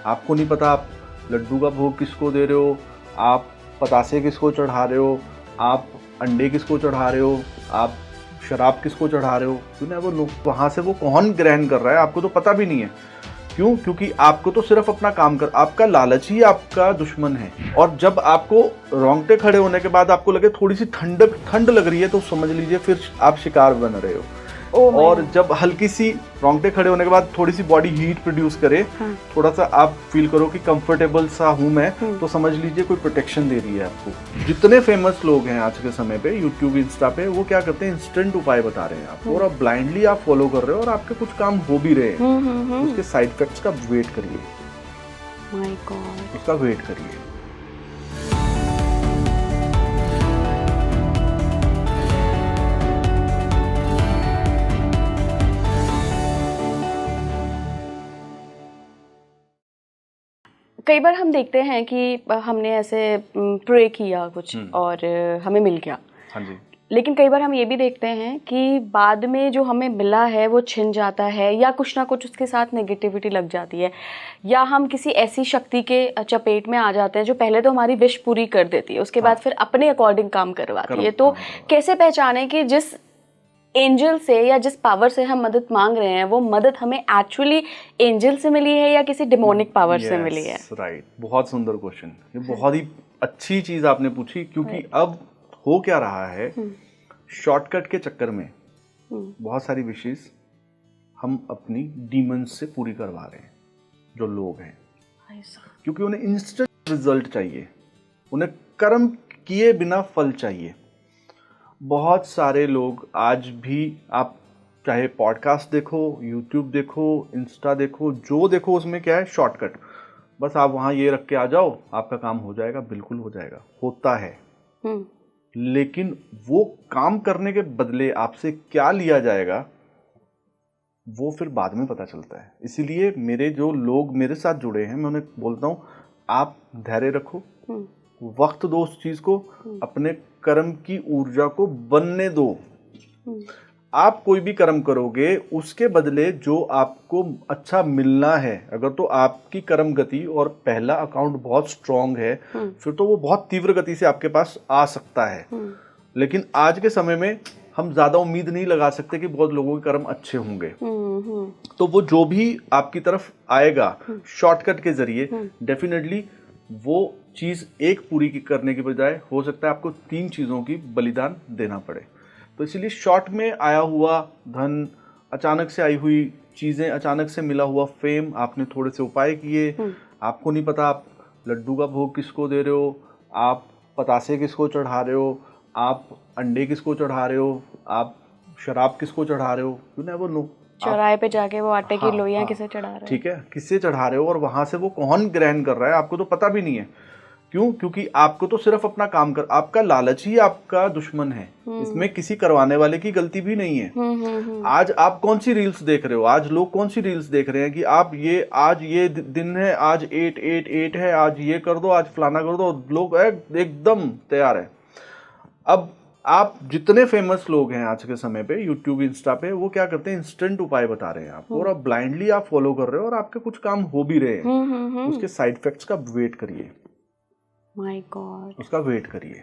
आपको नहीं पता आप लड्डू का भोग किसको दे रहे हो, आप पतासे किसको चढ़ा रहे हो, आप अंडे किसको चढ़ा रहे हो, आप शराब किसको चढ़ा रहे हो, यू नेवर नो। वहाँ से वो कौन ग्रहण कर रहा है आपको तो पता भी नहीं है। क्यों? क्योंकि आपको तो सिर्फ अपना काम कर, आपका लालच ही आपका दुश्मन है। और जब आपको रोंगटे खड़े होने के बाद आपको लगे थोड़ी सी ठंड लग रही है तो समझ लीजिए फिर आप शिकार बन रहे हो। और जब हल्की सी रोंगटे खड़े होने के बाद थोड़ी सी बॉडी हीट प्रोड्यूस करे, थोड़ा सा आप फील करो कि कंफर्टेबल सा हूं मैं, तो समझ लीजिए कोई प्रोटेक्शन दे रही है आपको। जितने फेमस लोग हैं आज के समय पे यूट्यूब इंस्टा पे, वो क्या करते हैं, इंस्टेंट उपाय बता रहे हैं आपको, और आप ब्लाइंडली आप फॉलो कर रहे हो और आपके कुछ काम हो भी रहे हैं। उसके साइड इफेक्ट्स का वेट करिए, माय गॉड, उसका वेट करिए। कई बार हम देखते हैं कि हमने ऐसे प्रे किया कुछ और हमें मिल गया। हाँ जी। लेकिन कई बार हम ये भी देखते हैं कि बाद में जो हमें मिला है वो छिन जाता है, या कुछ ना कुछ उसके साथ नेगेटिविटी लग जाती है, या हम किसी ऐसी शक्ति के चपेट में आ जाते हैं जो पहले तो हमारी विश पूरी कर देती है, उसके बाद फिर अपने अकॉर्डिंग काम करवाती है। तो कैसे पहचाने कि जिस एंजल से या जिस पावर से हम मदद मांग रहे हैं वो मदद हमें एक्चुअली एंजल से मिली है या किसी डिमोनिक पावर से मिली है? राइट, बहुत सुंदर क्वेश्चन, ये बहुत ही अच्छी चीज आपने पूछी। क्योंकि अब हो क्या रहा है, शॉर्टकट के चक्कर में बहुत सारी विशेष हम अपनी डीमंस से पूरी करवा रहे हैं जो लोग हैं, क्योंकि उन्हें इंस्टेंट रिजल्ट चाहिए, उन्हें कर्म किए बिना फल चाहिए। बहुत सारे लोग आज भी, आप चाहे पॉडकास्ट देखो, यूट्यूब देखो, इंस्टा देखो, जो देखो, उसमें क्या है, शॉर्टकट। बस आप वहाँ ये रख के आ जाओ, आपका काम हो जाएगा। बिल्कुल हो जाएगा, होता है। लेकिन वो काम करने के बदले आपसे क्या लिया जाएगा वो फिर बाद में पता चलता है। इसीलिए मेरे जो लोग मेरे साथ जुड़े हैं, मैं उन्हें बोलता हूँ, आप धैर्य रखो, वक्त दो उस चीज को, अपने कर्म की ऊर्जा को बनने दो। आप कोई भी कर्म करोगे उसके बदले जो आपको अच्छा मिलना है, अगर तो आपकी कर्म गति और पहला अकाउंट बहुत स्ट्रांग है, फिर तो वो बहुत तीव्र गति से आपके पास आ सकता है। लेकिन आज के समय में हम ज्यादा उम्मीद नहीं लगा सकते कि बहुत लोगों के कर्म अच्छे होंगे। तो वो जो भी आपकी तरफ आएगा शॉर्टकट के जरिए, डेफिनेटली वो चीज एक पूरी करने के बजाय हो सकता है आपको 3 चीजों की बलिदान देना पड़े। तो इसीलिए शॉर्ट में आया हुआ धन, अचानक से आई हुई चीजें, अचानक से मिला हुआ फेम, आपने थोड़े से उपाय किए, आपको नहीं पता आप लड्डू का भोग किसको दे रहे हो, आप पतासे किसको चढ़ा रहे हो, आप अंडे किसको चढ़ा रहे हो, आप शराब किसको चढ़ा रहे हो, यू नेवर नो। चौराहे पे जाके वो आटे की लोइयां किसे चढ़ा रहे हो, ठीक है, किससे चढ़ा रहे हो, और वहां से वो कौन ग्रहण कर रहा है आपको तो पता भी नहीं है। क्यों? क्योंकि आपको तो सिर्फ अपना काम कर, आपका लालच ही आपका दुश्मन है। इसमें किसी करवाने वाले की गलती भी नहीं है। आज आप कौन सी रील्स देख रहे हो, आज लोग कौन सी रील्स देख रहे हैं कि आप ये, आज ये दिन है, आज 888 है, आज ये कर दो, आज फलाना कर दो, लोग एकदम तैयार है। अब आप जितने फेमस लोग हैं आज के समय पे यूट्यूब इंस्टा पे, वो क्या करते हैं, इंस्टेंट उपाय बता रहे हैं आपको, और आप ब्लाइंडली आप फॉलो कर रहे हो और आपके कुछ काम हो भी रहे हैं। उसके साइड इफेक्ट्स का वेट करिए, माय गॉड, उसका वेट करिए।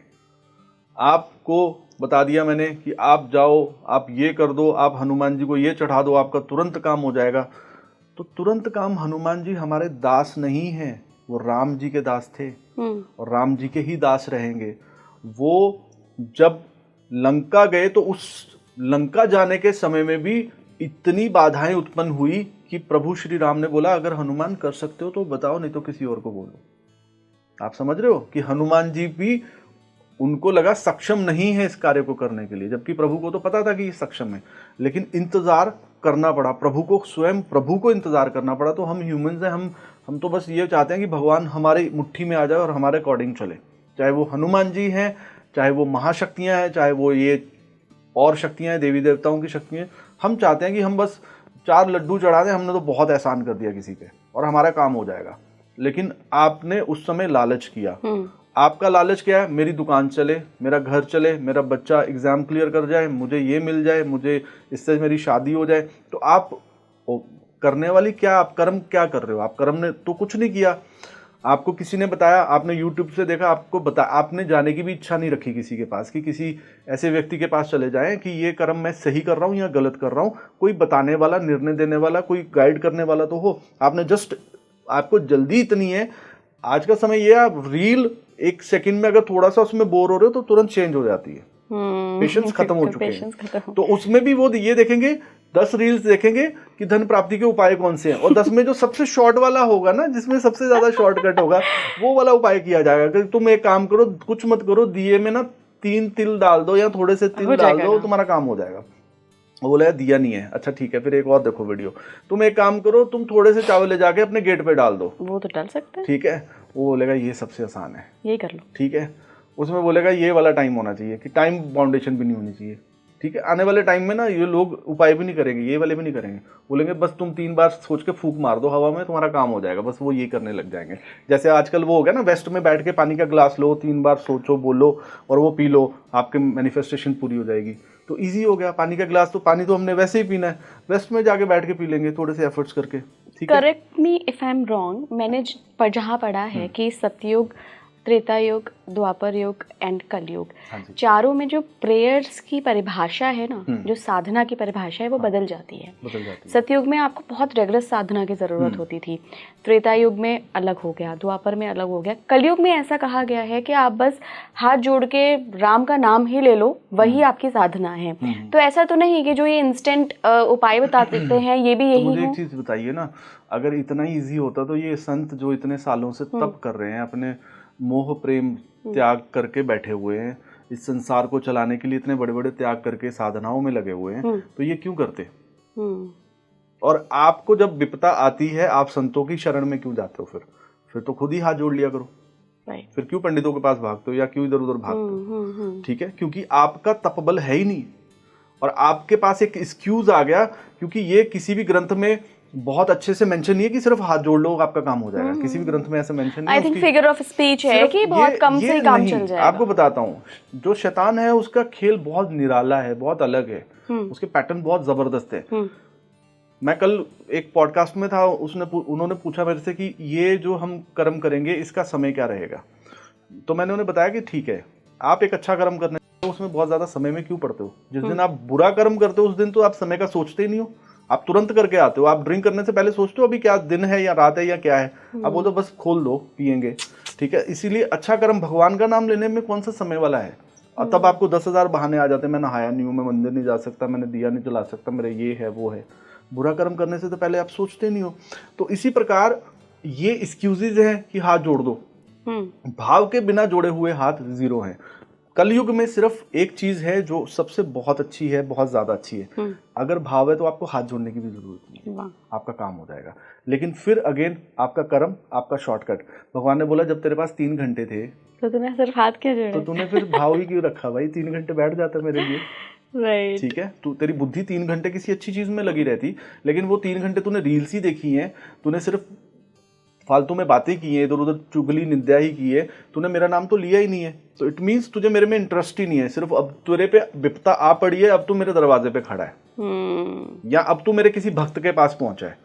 आपको बता दिया मैंने कि आप जाओ, आप ये कर दो, आप हनुमान जी को ये चढ़ा दो, आपका तुरंत काम हो जाएगा। तो तुरंत काम, हनुमान जी हमारे दास नहीं है, वो राम जी के दास थे और राम जी के ही दास रहेंगे। वो जब लंका गए तो उस लंका जाने के समय में भी इतनी बाधाएं उत्पन्न हुई कि प्रभु श्री राम ने बोला, अगर हनुमान कर सकते हो तो बताओ, नहीं तो किसी और को बोलो। आप समझ रहे हो कि हनुमान जी भी, उनको लगा सक्षम नहीं है इस कार्य को करने के लिए, जबकि प्रभु को तो पता था कि ये सक्षम है, लेकिन इंतजार करना पड़ा प्रभु को, स्वयं प्रभु को इंतजार करना पड़ा। तो हम ह्यूमंस हैं, हम तो बस ये चाहते हैं कि भगवान हमारी मुट्ठी में आ जाए और हमारे अकॉर्डिंग चले, चाहे वो हनुमान जी हैं, चाहे वो महाशक्तियां हैं, चाहे वो ये और शक्तियां हैं, देवी देवताओं की शक्तियां। हम चाहते हैं कि हम बस 4 लड्डू चढ़ा दें, हमने तो बहुत एहसान कर दिया किसी पे और हमारा काम हो जाएगा। लेकिन आपने उस समय लालच किया। आपका लालच क्या है, मेरी दुकान चले, मेरा घर चले, मेरा बच्चा एग्जाम क्लियर कर जाए, मुझे ये मिल जाए, मुझे इससे मेरी शादी हो जाए। तो आप करने वाली क्या, आप कर्म क्या कर रहे हो? आप कर्म ने तो कुछ नहीं किया, आपको किसी ने बताया, आपने यूट्यूब से देखा, आपको बता, आपने जाने की भी इच्छा नहीं रखी किसी के पास कि किसी ऐसे व्यक्ति के पास चले जाएं कि ये कर्म मैं सही कर रहा हूँ या गलत कर रहा हूँ। कोई बताने वाला, निर्णय देने वाला, कोई गाइड करने वाला तो हो। आपने जस्ट, आपको जल्दी इतनी है, आज का समय ये, आप रील एक सेकंड में अगर थोड़ा सा उसमें बोर हो रहे हो तो तुरंत चेंज हो जाती है, पेशेंस खत्म हो चुके हैं। तो उसमें भी वो ये देखेंगे, 10 रील्स देखेंगे कि धन प्राप्ति के उपाय कौन से हैं, और 10 में जो सबसे शॉर्ट वाला होगा ना, जिसमें सबसे ज्यादा शॉर्टकट होगा, वो वाला उपाय किया जाएगा कि तुम एक काम करो, कुछ मत करो, दिए में ना 3 तिल डाल दो या थोड़े से तिल डाल दो, तुम्हारा काम हो जाएगा। वो बोला दिया नहीं है, अच्छा ठीक है, फिर एक और देखो वीडियो, तुम एक काम करो, तुम थोड़े से चावल ले जाके अपने गेट पे डाल दो। वो तो डाल सकते हैं, ठीक है। वो बोलेगा ये सबसे आसान है, यही कर लो। ठीक है। उसमें बोलेगा ये वाला टाइम होना चाहिए, कि टाइम बाउंडेशन भी नहीं होनी चाहिए। ठीक है। आने वाले टाइम में ना ये लोग उपाय भी नहीं करेंगे, ये वाले भी नहीं करेंगे, बोलेंगे बस तुम 3 बार सोच के फूंक मार दो हवा में, तुम्हारा काम हो जाएगा। बस वो ये करने लग जाएंगे। जैसे आजकल वो हो गया ना, वेस्ट में बैठ के पानी का ग्लास लो, 3 बार सोचो, बोलो और वो पी लो, आपके मैनिफेस्टेशन पूरी हो जाएगी। तो ईजी हो गया। पानी का ग्लास, तो पानी तो हमने वैसे ही पीना है, वेस्ट में जाके बैठ के पी लेंगे थोड़े से एफर्ट्स करके। ठीक है। Correct me if I am wrong, मैंने जहाँ पढ़ा है कि सतयुग, त्रेता युग, द्वापर युग एंड कलयुग, चारों में जो प्रेयर्स की परिभाषा है ना, जो साधना की परिभाषा है, वो बदल जाती है। सतयुग में आपको बहुत रेगुलर साधना की जरूरत होती थी, त्रेता युग में अलग हो गया, द्वापर में अलग हो गया, कलयुग में ऐसा कहा गया है कि आप बस हाथ जोड़ के राम का नाम ही ले लो, वही आपकी साधना है। तो ऐसा तो नहीं कि जो ये इंस्टेंट उपाय बता देते हैं ये भी यही। मुझे एक चीज बताइए ना, अगर इतना ईजी होता तो ये संत जो इतने सालों से तप कर रहे हैं, अपने मोह प्रेम त्याग करके बैठे हुए हैं, इस संसार को चलाने के लिए इतने बड़े बड़े त्याग करके साधनाओं में लगे हुए हैं, तो ये क्यों करते? और आपको जब विपदा आती है, आप संतों की शरण में क्यों जाते हो? फिर तो खुद ही हाथ जोड़ लिया करो। फिर क्यों पंडितों के पास भागते हो या क्यों इधर उधर भागते हो? ठीक है, क्योंकि आपका तपबल है ही नहीं, और आपके पास एक एक्सक्यूज आ गया, क्योंकि ये किसी भी ग्रंथ में बहुत अच्छे से मेंशन नहीं है कि सिर्फ हाथ जोड़ लो आपका काम हो जाएगा। किसी भी ग्रंथ में ऐसा मेंशन नहीं है। I think figure of speech है कि बहुत कम से काम चल जाएगा। आपको बताता हूँ, जो शैतान है उसका खेल बहुत निराला है, बहुत अलग है, उसके पैटर्न बहुत जबरदस्त है। मैं कल एक पॉडकास्ट में था, उन्होंने पूछा मेरे से कि ये जो हम कर्म करेंगे इसका समय क्या रहेगा। तो मैंने उन्हें बताया कि ठीक है, आप एक अच्छा कर्म करने उसमें बहुत ज्यादा समय में क्यों पड़ते हो? जिस दिन आप बुरा कर्म करते हो उस दिन तो आप समय का सोचते ही नहीं हो, आप तुरंत करके आते हो। आप ड्रिंक करने से पहले सोचते हो अभी क्या दिन है या रात है या क्या है, अब वो तो बस खोल दो, पियेंगे। ठीक है। इसीलिए अच्छा कर्म, भगवान का नाम लेने में कौन सा समय वाला है? और तब आपको 10,000 बहाने आ जाते हैं, मैं नहाया नहीं हूँ, मैं मंदिर नहीं जा सकता, मैंने दिया नहीं जला सकता, मेरे ये है वो है। बुरा कर्म करने से तो पहले आप सोचते नहीं हो। तो इसी प्रकार ये एक्सक्यूजेज हैं कि हाथ जोड़ दो। भाव के बिना जोड़े हुए हाथ जीरो हैं। कलयुग में सिर्फ एक चीज है जो सबसे बहुत अच्छी है, बहुत ज्यादा अच्छी है। अगर भाव है तो आपको हाथ जोड़ने की भी जरूरत नहीं है, आपका काम हो जाएगा। लेकिन फिर अगेन आपका कर्म, आपका शॉर्टकट। भगवान ने बोला जब तेरे पास 3 घंटे थे तो तूने सिर्फ हाथ क्यों जोड़े? तो तूने फिर भाव ही क्यों रखा? भाई 3 घंटे बैठ जाता मेरे लिए। राइट। ठीक है। तू, तेरी बुद्धि 3 घंटे किसी अच्छी चीज में लगी रहती, लेकिन वो 3 घंटे तूने रील्स ही देखी हैं, तूने सिर्फ फालतू में बातें की है, इधर उधर चुगली निंदा ही की है, तूने मेरा नाम तो लिया ही नहीं है। तो इट मीन्स तुझे मेरे में इंटरेस्ट ही नहीं है। सिर्फ अब तेरे पे विपदा आ पड़ी है, अब तू मेरे दरवाजे पे खड़ा है, या अब तू मेरे किसी भक्त के पास पहुंचा है,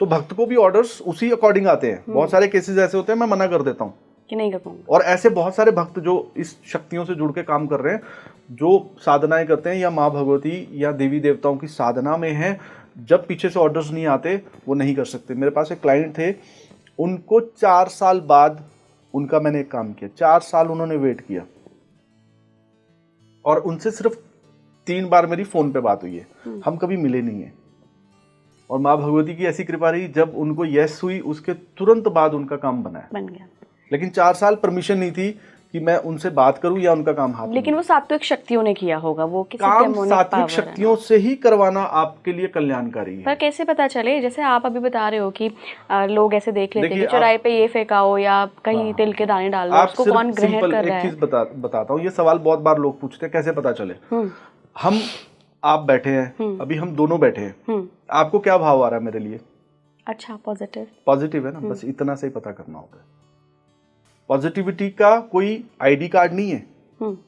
तो भक्त को भी ऑर्डर्स उसी अकॉर्डिंग आते हैं। बहुत सारे केसेस ऐसे होते हैं, मैं मना कर देता हूँ कि नहीं कर पाऊंगा। और ऐसे बहुत सारे भक्त जो इस शक्तियों से जुड़ के काम कर रहे हैं, जो साधनाएं करते हैं या माँ भगवती या देवी देवताओं की साधना में है, जब पीछे से ऑर्डर्स नहीं आते वो नहीं कर सकते। मेरे पास एक क्लाइंट थे, उनको 4 साल बाद उनका मैंने एक काम किया, 4 साल उन्होंने वेट किया, और उनसे सिर्फ 3 बार मेरी फोन पे बात हुई है, हम कभी मिले नहीं है। और माँ भगवती की ऐसी कृपा रही, जब उनको यस हुई उसके तुरंत बाद उनका काम बन गया। लेकिन 4 साल परमिशन नहीं थी कि मैं उनसे बात करूं या उनका काम हाथ। लेकिन वो सात्विक शक्तियों ने किया होगा, वो किसी काम सात्विक शक्तियों से ही करवाना आपके लिए कल्याणकारी है। पर कैसे पता चले? जैसे आप अभी बता रहे हो कि लोग ऐसे देख लेते हैं कि चौराहे पे ये फेंकाओ या कहीं तिल के दाने डाल दो, उसको कौन ग्रहण कर रहा है? एक चीज बताता हूँ, ये सवाल बहुत बार लोग पूछते हैं, कैसे पता चले? आप बैठे हैं, अभी हम दोनों बैठे हैं, आपको क्या भाव आ रहा है मेरे लिए? अच्छा, पॉजिटिव है ना, बस इतना से ही पता करना होता है। पॉजिटिविटी का कोई आईडी कार्ड नहीं है,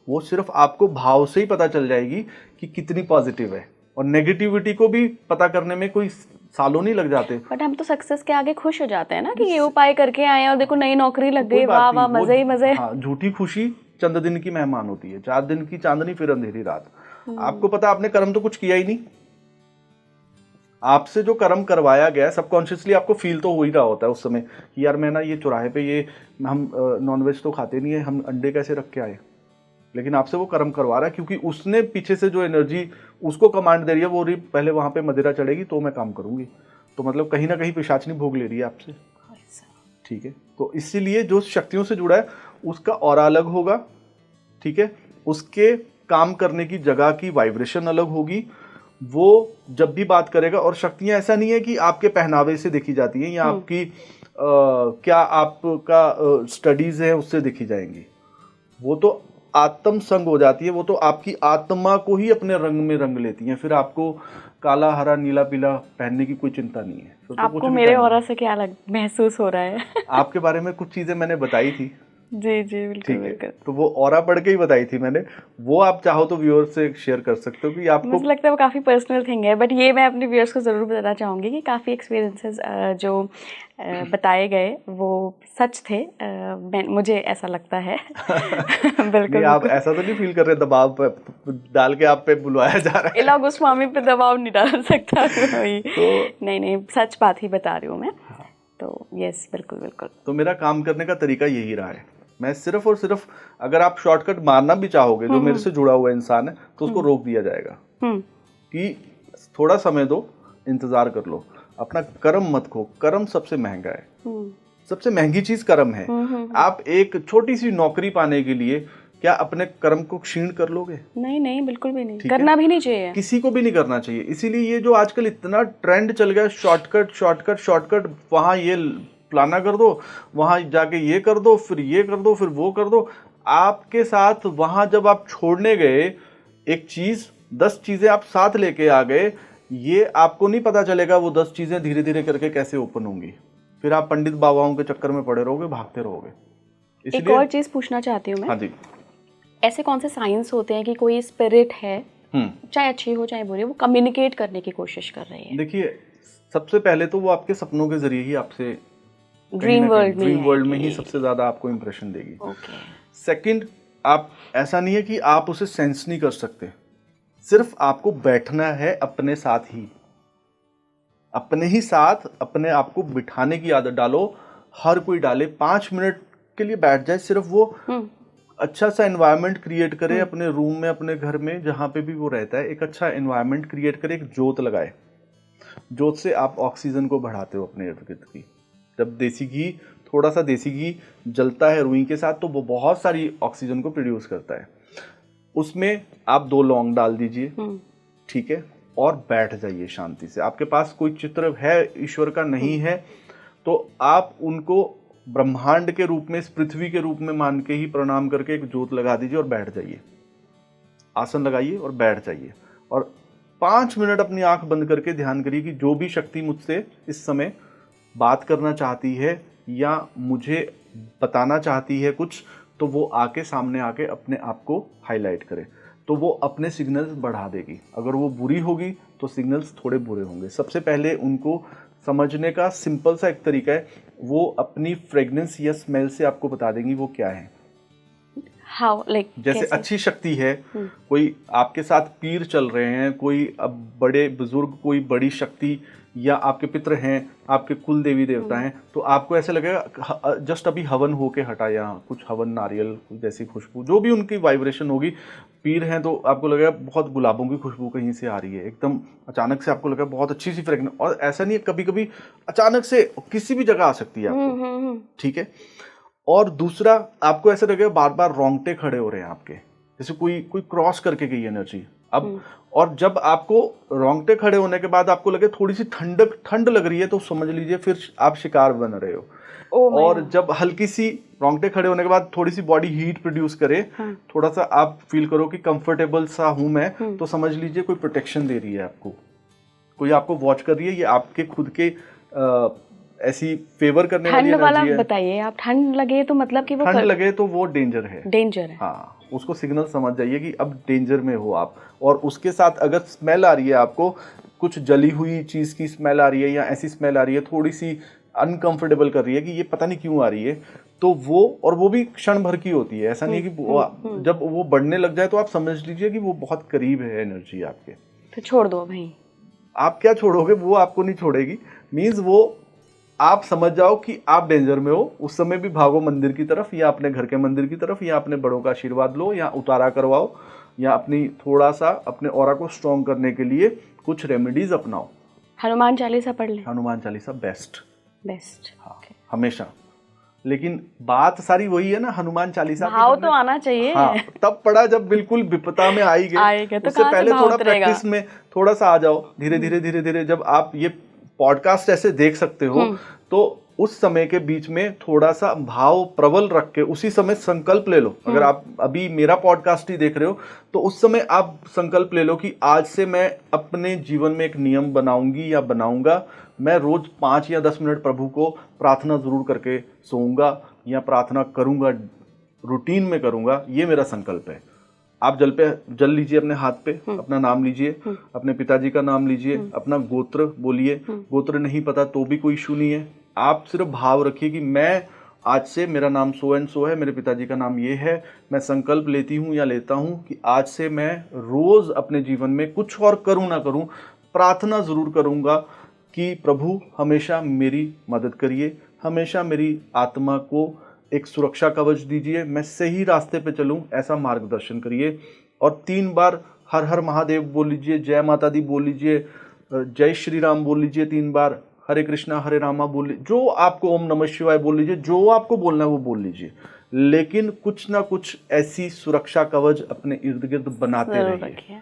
वो सिर्फ आपको भाव से ही पता चल जाएगी कि कितनी पॉजिटिव है। और नेगेटिविटी को भी पता करने में कोई सालों नहीं लग जाते। बट हम तो सक्सेस के आगे खुश हो जाते हैं ना कि ये उपाय करके आए और देखो नई नौकरी लग गई, वाह वाह, मजे ही मजे। हाँ, झूठी खुशी चंद दिन की मेहमान होती है, 4 दिन की चांदनी फिर अंधेरी रात। आपको पता आपने कर्म तो कुछ किया ही नहीं, आपसे जो कर्म करवाया गया सबकॉन्शियसली आपको फील तो हो ही रहा होता है उस समय कि यार मैं ना ये चौराहे पे ये हम नॉनवेज तो खाते नहीं है, हम अंडे कैसे रख के आए, लेकिन आपसे वो कर्म करवा रहा है क्योंकि उसने पीछे से जो एनर्जी उसको कमांड दे रही है वो रही पहले वहां पे मदिरा चढ़ेगी तो मैं काम करूंगी, तो मतलब कहीं ना कहीं पिशाचनी भोग ले रही है आपसे। ठीक है, तो इसीलिए जो शक्तियों से जुड़ा है उसका ऑरा अलग होगा, ठीक है, उसके काम करने की जगह की वाइब्रेशन अलग होगी, वो जब भी बात करेगा। और शक्तियां ऐसा नहीं है कि आपके पहनावे से देखी जाती हैं या आपकी क्या आपका स्टडीज है उससे देखी जाएंगी, वो तो आत्म संग हो जाती है, वो तो आपकी आत्मा को ही अपने रंग में रंग लेती हैं, फिर आपको काला हरा नीला पीला पहनने की कोई चिंता नहीं है। तो आपको मेरे ऑरा से क्या महसूस हो रहा है? आपके बारे में कुछ चीजें मैंने बताई थी। जी जी बिल्कुल बिल्कुल। तो वो ऑरा पढ़ के ही बताई थी मैंने, वो आप चाहो तो व्यूअर्स से शेयर कर सकते हो कि आपको, मुझे लगता है वो काफ़ी पर्सनल थिंग है, बट ये मैं अपने व्यूअर्स को ज़रूर बताना चाहूँगी कि काफ़ी एक्सपीरियंसेस जो बताए गए वो सच थे, मुझे ऐसा लगता है। बिल्कुल। आप ऐसा तो नहीं फील कर रहे दबाव डाल के आप पे बुलवाया जा रहा है? इला गोस्वामी पे दबाव नहीं डाल सकता कोई। तो नहीं सच बात ही बता रही हूँ मैं। तो यस बिल्कुल बिल्कुल। तो मेरा काम करने का तरीका यही रहा है, मैं सिर्फ और सिर्फ अगर आप शॉर्टकट मारना भी चाहोगे जो मेरे से जुड़ा हुआ इंसान है तो उसको रोक दिया जाएगा कि थोड़ा समय दो, इंतजार कर लो, अपना कर्म मत खो। कर्म सबसे महंगा है, सबसे महंगी चीज कर्म है। आप एक छोटी सी नौकरी पाने के लिए क्या अपने कर्म को क्षीण कर लोगे? नहीं नहीं बिल्कुल भी नहीं, करना भी नहीं चाहिए, किसी को भी नहीं करना चाहिए। इसीलिए ये जो आजकल इतना ट्रेंड चल गया, शॉर्टकट शॉर्टकट शॉर्टकट, वहां ये प्लाना कर दो, वहां जाके ये कर दो, फिर ये कर दो, फिर वो कर दो। आपके साथ वहां जब आप छोड़ने गए एक चीज, 10 चीजें आप साथ लेके आ गए, ये आपको नहीं पता चलेगा वो 10 चीजें धीरे धीरे करके कैसे ओपन होंगी। फिर आप पंडित बाबाओं के चक्कर में पड़े रहोगे, भागते रहोगे। एक और चीज पूछना चाहती हूँ मैं। हाँ जी। ऐसे कौन से साइंस होते हैं कि कोई स्पिरिट है, चाहे अच्छी हो चाहे बुरी, वो कम्युनिकेट करने की कोशिश कर रही है? देखिए, सबसे पहले तो वो आपके सपनों के जरिए ही आपसे ड्रीम वर्ल्ड में ही सबसे ज्यादा आपको इंप्रेशन देगी। ओके। सेकंड, आप ऐसा नहीं है कि आप उसे सेंस नहीं कर सकते, सिर्फ आपको बैठना है अपने साथ ही, अपने ही साथ अपने आप को बिठाने की आदत डालो। हर कोई डाले, 5 मिनट के लिए बैठ जाए, सिर्फ वो अच्छा सा एनवायरनमेंट क्रिएट करे अपने रूम में, अपने घर में, जहां पे भी वो रहता है, एक अच्छा एनवायरनमेंट क्रिएट करे, एक जोत लगाए। जोत से आप ऑक्सीजन को बढ़ाते हो अपने इर्द गिर्द की। जब देसी घी, थोड़ा सा देसी घी जलता है रुई के साथ तो वो बहुत सारी ऑक्सीजन को प्रोड्यूस करता है। उसमें आप 2 लौंग डाल दीजिए, ठीक है, और बैठ जाइए शांति से। आपके पास कोई चित्र है ईश्वर का, नहीं है तो आप उनको ब्रह्मांड के रूप में, इस पृथ्वी के रूप में मान के ही प्रणाम करके एक जोत लगा दीजिए और बैठ जाइए। आसन लगाइए और बैठ जाइए और 5 मिनट अपनी आंख बंद करके ध्यान करिए कि जो भी शक्ति मुझसे इस समय बात करना चाहती है या मुझे बताना चाहती है कुछ, तो वो आके सामने आके अपने आप को हाईलाइट करे, तो वो अपने सिग्नल्स बढ़ा देगी। अगर वो बुरी होगी तो सिग्नल्स थोड़े बुरे होंगे। सबसे पहले उनको समझने का सिंपल सा एक तरीका है, वो अपनी फ्रेग्रेंस या स्मेल से आपको बता देंगी वो क्या है। How, like, जैसे कैसे? अच्छी शक्ति है, कोई आपके साथ पीर चल रहे हैं, कोई अब बड़े बुजुर्ग, कोई बड़ी शक्ति, या आपके पितर हैं, आपके कुल देवी देवता हैं, तो आपको ऐसा लगेगा जस्ट अभी हवन होके हटा, या कुछ हवन नारियल जैसी खुशबू, जो भी उनकी वाइब्रेशन होगी। पीर हैं तो आपको लगेगा बहुत गुलाबों की खुशबू कहीं से आ रही है, एकदम अचानक से आपको लगेगा बहुत अच्छी सी फ्रेग्रेंस। और ऐसा नहीं है, कभी कभी अचानक से किसी भी जगह आ सकती है आपको, ठीक है। और दूसरा, आपको ऐसा लगेगा बार बार रोंगटे खड़े हो रहे हैं आपके, जैसे कोई क्रॉस करके गई एनर्जी अब। और जब आपको रोंगटे खड़े होने के बाद आपको लगे थोड़ी सी ठंड लग रही है, तो समझ लीजिए फिर आप शिकार बन रहे हो। और जब हल्की सी रोंगटे खड़े होने के बाद थोड़ी सी बॉडी हीट प्रोड्यूस करे, थोड़ा सा आप फील करो कि कंफर्टेबल सा हूं मैं, तो समझ लीजिए कोई प्रोटेक्शन दे रही है आपको, कोई आपको वॉच कर रही है, ये आपके खुद के ऐसी फेवर करने वाली एनर्जी है। बताइए आप, ठंड लगे तो मतलब कि वो ठंड लगे तो वो डेंजर है, हाँ, उसको सिग्नल समझ जाइए कि अब डेंजर में हो आप। और उसके साथ अगर स्मेल आ रही है आपको, कुछ जली हुई चीज की स्मेल आ रही है या ऐसी स्मेल आ रही है, थोड़ी सी अनकंफर्टेबल कर रही है कि ये पता नहीं क्यों आ रही है, तो वो भी क्षण भर की होती है। ऐसा नहीं है कि जब वो बढ़ने लग जाए तो आप समझ लीजिए कि वो बहुत करीब है एनर्जी आपके, तो छोड़ दो भाई। आप क्या छोड़ोगे, वो आपको नहीं छोड़ेगी। मीन्स वो आप समझ जाओ कि आप डेंजर में हो, उस समय भी भागो मंदिर की तरफ, या अपने घर के मंदिर की तरफ, या अपने बड़ों का आशीर्वाद लो, या उतारा करवाओ, या अपनी थोड़ा सा अपने ऑरा को स्ट्रॉन्ग करने के लिए कुछ रेमेडीज अपनाओ। हनुमान चालीसा पढ़ लें। हनुमान चालीसा बेस्ट। हाँ, हमेशा। लेकिन बात सारी वही है ना, हनुमान चालीसा भाव तो आना चाहिए। हाँ, तब पढ़ा जब बिल्कुल विपदा में आई गए, तो उससे पहले थोड़ा प्रैक्टिस में थोड़ा सा आ जाओ, धीरे धीरे जब आप ये पॉडकास्ट ऐसे देख सकते हो तो उस समय के बीच में थोड़ा सा भाव प्रबल रख के उसी समय संकल्प ले लो। अगर आप अभी मेरा पॉडकास्ट ही देख रहे हो तो उस समय आप संकल्प ले लो कि आज से मैं अपने जीवन में एक नियम बनाऊंगी या बनाऊंगा, मैं रोज 5 या 10 मिनट प्रभु को प्रार्थना जरूर करके सोऊंगा या प्रार्थना करूंगा, रूटीन में करूंगा, ये मेरा संकल्प है। आप जल लीजिए अपने हाथ पे, अपना नाम लीजिए, अपने पिताजी का नाम लीजिए, अपना गोत्र बोलिए, गोत्र नहीं पता तो भी कोई इशू नहीं है, आप सिर्फ भाव रखिए कि मैं आज से, मेरा नाम सो एंड सो है, मेरे पिताजी का नाम ये है, मैं संकल्प लेती हूँ या लेता हूँ कि आज से मैं रोज अपने जीवन में कुछ और करूँ ना करूँ, प्रार्थना जरूर करूँगा कि प्रभु हमेशा मेरी मदद करिए, हमेशा मेरी आत्मा को एक सुरक्षा कवच दीजिए, मैं सही रास्ते पे चलूं ऐसा मार्गदर्शन करिए। और 3 बार हर हर महादेव बोल लीजिए, जय माता दी बोल लीजिए, जय श्री राम बोल लीजिए 3 बार, हरे कृष्णा हरे रामा बोल लीजिए, जो आपको, ओम नमः शिवाय बोल लीजिए, जो आपको बोलना है वो बोल लीजिए, लेकिन कुछ ना कुछ ऐसी सुरक्षा कवच अपने इर्द गिर्द बनाते रहिए।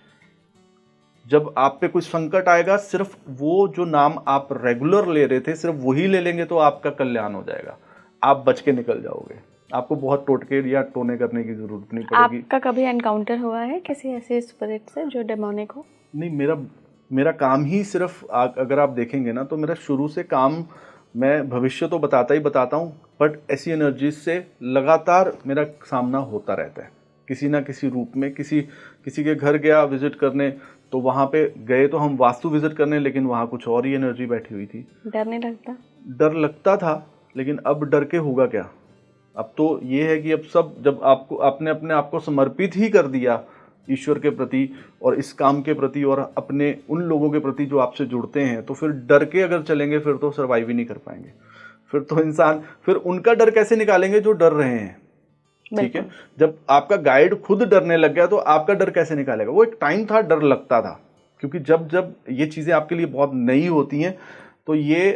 जब आप पे कोई संकट आएगा, सिर्फ वो जो नाम आप रेगुलर ले रहे थे सिर्फ वही ले लेंगे तो आपका कल्याण हो जाएगा, आप बच के निकल जाओगे, आपको बहुत टोटके या टोने करने की जरूरत नहीं पड़ेगी। आपका कभी एनकाउंटर हुआ है किसी ऐसे स्पिरिट से जो डेमोनिक हो? नहीं, मेरा काम ही सिर्फ, अगर आप देखेंगे ना तो मेरा शुरू से काम, मैं भविष्य तो बताता ही बताता हूँ, बट ऐसी एनर्जीज से लगातार मेरा सामना होता रहता है किसी ना किसी रूप में। किसी के घर गया विजिट करने, तो वहाँ पे गए तो हम वास्तु विजिट करने, लेकिन वहाँ कुछ और ही एनर्जी बैठी हुई थी। डर नहीं लगता? डर लगता था, लेकिन अब डर के होगा क्या। अब तो ये है कि अब सब, जब आपने अपने आप को समर्पित ही कर दिया ईश्वर के प्रति और इस काम के प्रति और अपने उन लोगों के प्रति जो आपसे जुड़ते हैं, तो फिर डर के अगर चलेंगे फिर तो सर्वाइव ही नहीं कर पाएंगे। फिर तो इंसान, फिर उनका डर कैसे निकालेंगे जो डर रहे हैं, ठीक है। जब आपका गाइड खुद डरने लग गया तो आपका डर कैसे निकालेगा। वो एक टाइम था डर लगता था, क्योंकि जब ये चीजें आपके लिए बहुत नई होती हैं तो ये,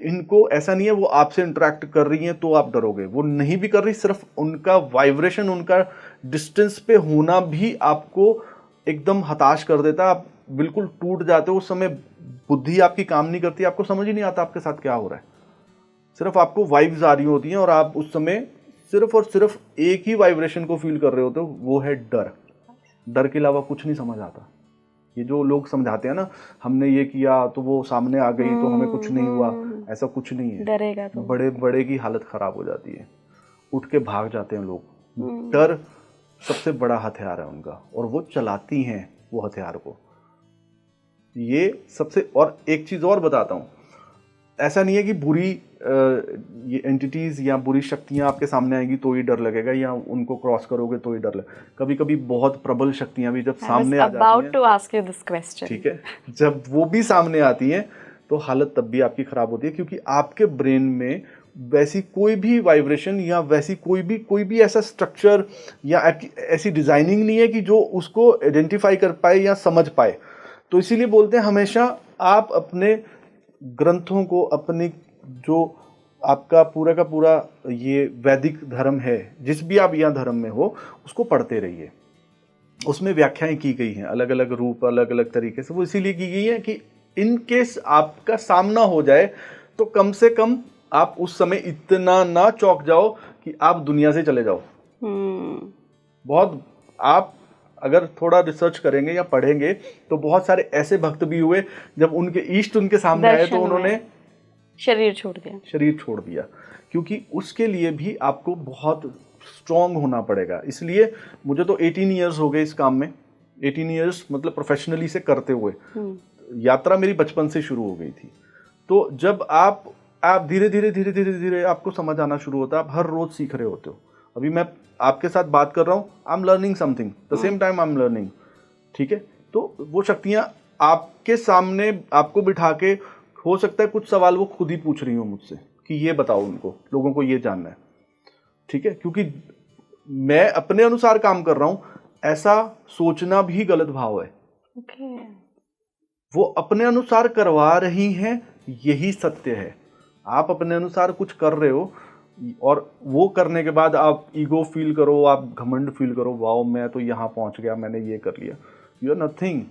इनको ऐसा नहीं है वो आपसे इंटरेक्ट कर रही हैं तो आप डरोगे, वो नहीं भी कर रही, सिर्फ उनका वाइब्रेशन, उनका डिस्टेंस पे होना भी आपको एकदम हताश कर देता, आप बिल्कुल टूट जाते हो। उस समय बुद्धि आपकी काम नहीं करती, आपको समझ ही नहीं आता आपके साथ क्या हो रहा है, सिर्फ आपको वाइब्स आ रही होती हैं और आप उस समय सिर्फ और सिर्फ एक ही वाइब्रेशन को फील कर रहे होते हो, वो है डर। डर के अलावा कुछ नहीं समझ आता। ये जो लोग समझाते हैं ना, हमने ये किया तो वो सामने आ गई तो हमें कुछ नहीं हुआ, ऐसा कुछ नहीं है। डरेगा तो बड़े की हालत खराब हो जाती है, उठ के भाग जाते हैं लोग। डर सबसे बड़ा हथियार है उनका, और वो चलाती हैं वो हथियार को। ये सबसे, और एक चीज और बताता हूँ, ऐसा नहीं है कि बुरी ये एंटिटीज या बुरी शक्तियां आपके सामने आएंगी तो ही डर लगेगा, या उनको क्रॉस करोगे तो ही डर लगेगा। कभी कभी बहुत प्रबल शक्तियां भी जब सामने आ जाती हैं, ठीक है, जब वो भी सामने आती हैं तो हालत तब भी आपकी खराब होती है, क्योंकि आपके ब्रेन में वैसी कोई भी वाइब्रेशन या वैसी कोई भी ऐसा स्ट्रक्चर या ऐसी डिजाइनिंग नहीं है कि जो उसको आइडेंटिफाई कर पाए या समझ पाए। तो इसीलिए बोलते हैं हमेशा आप अपने ग्रंथों को, अपनी जो आपका पूरा का पूरा ये वैदिक धर्म है, जिस भी आप यहाँ धर्म में हो, उसको पढ़ते रहिए। उसमें व्याख्याएं की गई हैं अलग अलग रूप, अलग अलग तरीके से। वो इसीलिए की गई है कि इन केस आपका सामना हो जाए तो कम से कम आप उस समय इतना ना चौंक जाओ कि आप दुनिया से चले जाओ। बहुत, आप अगर थोड़ा रिसर्च करेंगे या पढ़ेंगे तो बहुत सारे ऐसे भक्त भी हुए जब उनके इष्ट उनके सामने आए तो उन्होंने शरीर छोड़ दिया, क्योंकि उसके लिए भी आपको बहुत स्ट्रांग होना पड़ेगा। इसलिए मुझे तो 18 ईयर्स हो गए इस काम में, 18 ईयर्स मतलब प्रोफेशनली से करते हुए। यात्रा मेरी बचपन से शुरू हो गई थी। तो जब आप धीरे धीरे आपको समझ आना शुरू होता है, आप हर रोज सीख रहे होते हो। अभी मैं आपके साथ बात कर रहा हूँ, I am learning something, the same time I am learning, ठीक है। तो वो शक्तियाँ आपके सामने आपको बिठा के, हो सकता है कुछ सवाल वो खुद ही पूछ रही हो मुझसे कि ये बताओ उनको, लोगों को ये जानना है, ठीक है, क्योंकि मैं अपने अनुसार काम कर रहा हूं, ऐसा सोचना भी गलत भाव है। वो अपने अनुसार करवा रही हैं, यही सत्य है। आप अपने अनुसार कुछ कर रहे हो और वो करने के बाद आप ईगो फील करो, आप घमंड फील करो, वाओ मैं तो यहाँ पहुंच गया, मैंने ये कर लिया, यू आर नथिंग।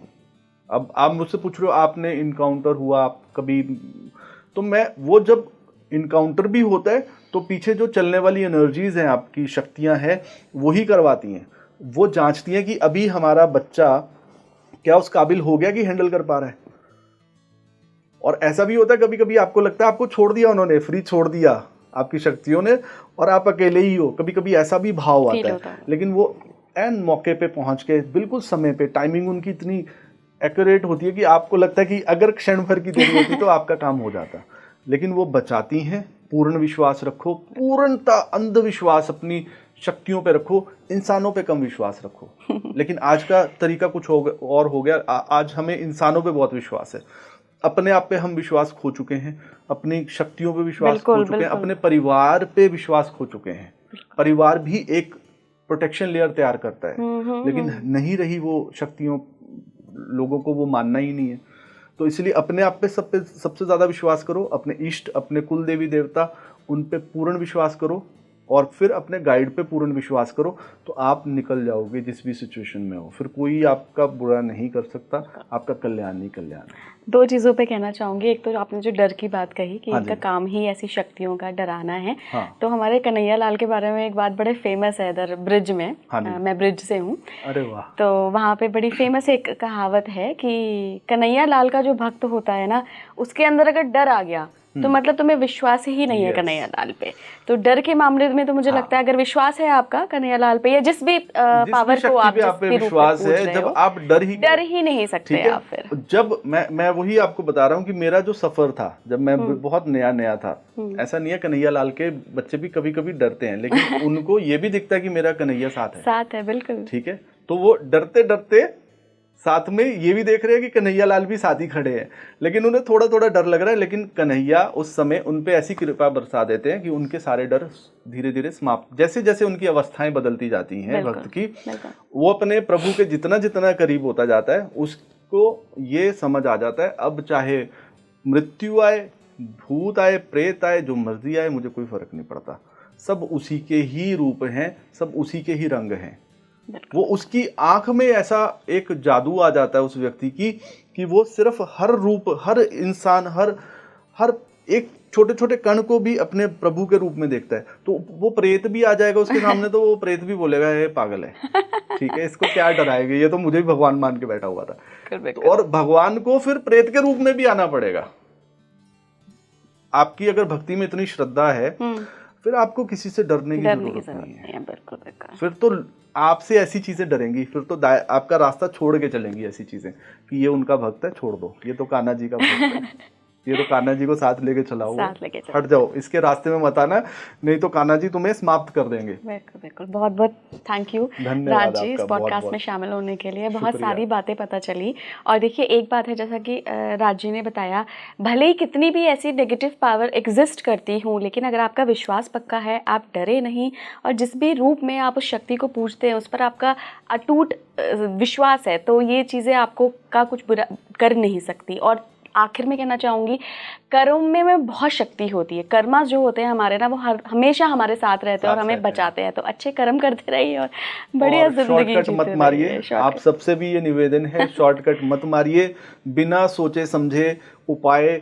अब आप मुझसे पूछ रहे हो आपने इनकाउंटर हुआ आप कभी, तो मैं वो जब इनकाउंटर भी होता है तो पीछे जो चलने वाली एनर्जीज हैं, आपकी शक्तियां हैं, वही करवाती हैं। वो जांचती हैं कि अभी हमारा बच्चा क्या उस काबिल हो गया कि हैंडल कर पा रहा है। और ऐसा भी होता है कभी कभी आपको लगता है आपको छोड़ दिया उन्होंने, फ्री छोड़ दिया आपकी शक्तियों ने और आप अकेले ही हो, कभी कभी ऐसा भी भाव आता है। लेकिन वो एन मौके पे पहुंच के बिल्कुल समय पे, टाइमिंग उनकी इतनी एक्यूरेट होती है कि आपको लगता है कि अगर क्षण भर की देरी होती तो आपका काम हो जाता। लेकिन वो बचाती हैं। पूर्ण विश्वास रखो, पूर्णता अंधविश्वास अपनी शक्तियों पे रखो, इंसानों पे कम विश्वास रखो। लेकिन आज का तरीका कुछ और हो गया। आज हमें इंसानों पे बहुत विश्वास है, अपने आप पे हम विश्वास खो चुके हैं, अपनी शक्तियों पे विश्वास खो चुके हैं, अपने परिवार पे विश्वास खो चुके हैं। परिवार भी एक प्रोटेक्शन लेयर तैयार करता है, लेकिन नहीं रही वो शक्तियों, लोगों को वो मानना ही नहीं है। तो इसलिए अपने आप पे सबसे ज्यादा विश्वास करो, अपने इष्ट, अपने कुल देवी देवता, उन पे पूर्ण विश्वास करो और फिर अपने गाइड पे पूर्ण विश्वास करो, तो आप निकल जाओगे जिस भी सिचुएशन में हो। फिर कोई आपका बुरा नहीं कर सकता, आपका कल्याण ही कल्याण। दो चीज़ों पे कहना चाहूँगी। एक तो आपने जो डर की बात कही कि इनका काम ही ऐसी शक्तियों का डराना है। तो हमारे कन्हैया लाल के बारे में एक बात बड़े फेमस है इधर ब्रिज में, मैं ब्रिज से हूँ। अरे वाह। तो वहाँ पे बड़ी फेमस एक कहावत है कि कन्हैया लाल का जो भक्त होता है ना, उसके अंदर अगर डर आ गया तो मतलब तुम्हें विश्वास ही नहीं है कन्हैया लाल पे। तो डर के मामले में तो मुझे लगता है अगर विश्वास है आपका कन्हैया लाल पे या जिस भी पावर को आप जिस भी विश्वास है, जब आप डर ही नहीं सकते आप। फिर जब मैं वही आपको बता रहा हूँ कि मेरा जो सफर था जब मैं बहुत नया था, ऐसा नहीं है, कन्हैया लाल के बच्चे भी कभी कभी डरते हैं, लेकिन उनको ये भी दिखता है कि मेरा कन्हैया साथ है, बिल्कुल ठीक है। तो वो डरते डरते साथ में ये भी देख रहे हैं कि कन्हैया लाल भी साथ ही खड़े हैं, लेकिन उन्हें थोड़ा थोड़ा डर लग रहा है। लेकिन कन्हैया उस समय उन पे ऐसी कृपा बरसा देते हैं कि उनके सारे डर धीरे धीरे समाप्त, जैसे जैसे उनकी अवस्थाएं बदलती जाती हैं भक्त की, वो अपने प्रभु के जितना जितना करीब होता जाता है, उसको ये समझ आ जाता है अब चाहे मृत्यु आए, भूत आए, प्रेत आए, जो मर्जी आए, मुझे कोई फर्क नहीं पड़ता, सब उसी के ही रूप हैं, सब उसी के ही रंग हैं। वो उसकी आंख में ऐसा एक जादू आ जाता है उस व्यक्ति की कि वो सिर्फ हर रूप, हर इंसान, हर एक छोटे छोटे कण को भी अपने प्रभु के रूप में देखता है। तो वो प्रेत भी आ जाएगा उसके सामने तो वो प्रेत भी बोलेगा ये पागल है, ठीक है, इसको क्या डराएगा, ये तो मुझे भी भगवान मान के बैठा हुआ था। तो और भगवान को फिर प्रेत के रूप में भी आना पड़ेगा। आपकी अगर भक्ति में इतनी श्रद्धा है फिर आपको किसी से डरने की जरूरत नहीं है। फिर तो आपसे ऐसी चीजें डरेंगी, फिर तो आपका रास्ता छोड़ के चलेंगी ऐसी चीजें कि ये उनका भक्त है, छोड़ दो, ये तो कान्हा जी का भक्त है, ये तो कान्हा जी को साथ लेके चलाओ, हट जाओ, इसके रास्ते में मत आना, नहीं तो कान्हा जी तुम्हें समाप्त कर देंगे। बिल्कुल। बहुत बहुत थैंक यू राज जी इस पॉडकास्ट में शामिल होने के लिए। बहुत सारी बातें पता चली। और देखिए एक बात है, जैसा कि राज जी ने बताया, भले ही कितनी भी ऐसी नेगेटिव पावर एग्जिस्ट करती हूँ, लेकिन अगर आपका विश्वास पक्का है, आप डरे नहीं, और जिस भी रूप में आप उस शक्ति को पूजते हैं उस पर आपका अटूट विश्वास है, तो ये चीज़ें आपको कुछ बुरा कर नहीं सकती। और आखिर में कहना चाहूँगी, कर्म में बहुत शक्ति होती है। कर्मा जो होते हैं हमारे ना, वो हमेशा हमारे साथ रहते हैं और हमें बचाते हैं। तो अच्छे कर्म करते रहिए और बढ़िया जिंदगी जीते मत मारिए। आप सबसे भी ये निवेदन है, शॉर्टकट मत मारिए, बिना सोचे समझे उपाय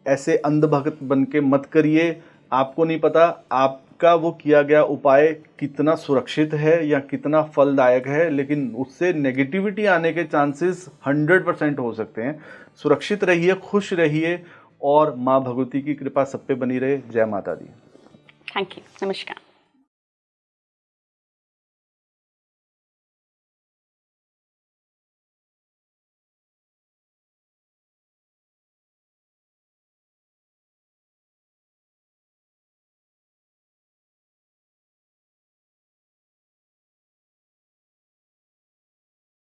ऐसे अंधभक्त बन के मत करिए। आपको नहीं पता आपका वो किया गया उपाय कितना सुरक्षित है या कितना फलदायक है, लेकिन उससे नेगेटिविटी आने के चांसेस 100% हो सकते हैं। सुरक्षित रहिए, खुश रहिए और माँ भगवती की कृपा सब पे बनी रहे। जय माता दी। Thank you. नमस्कार।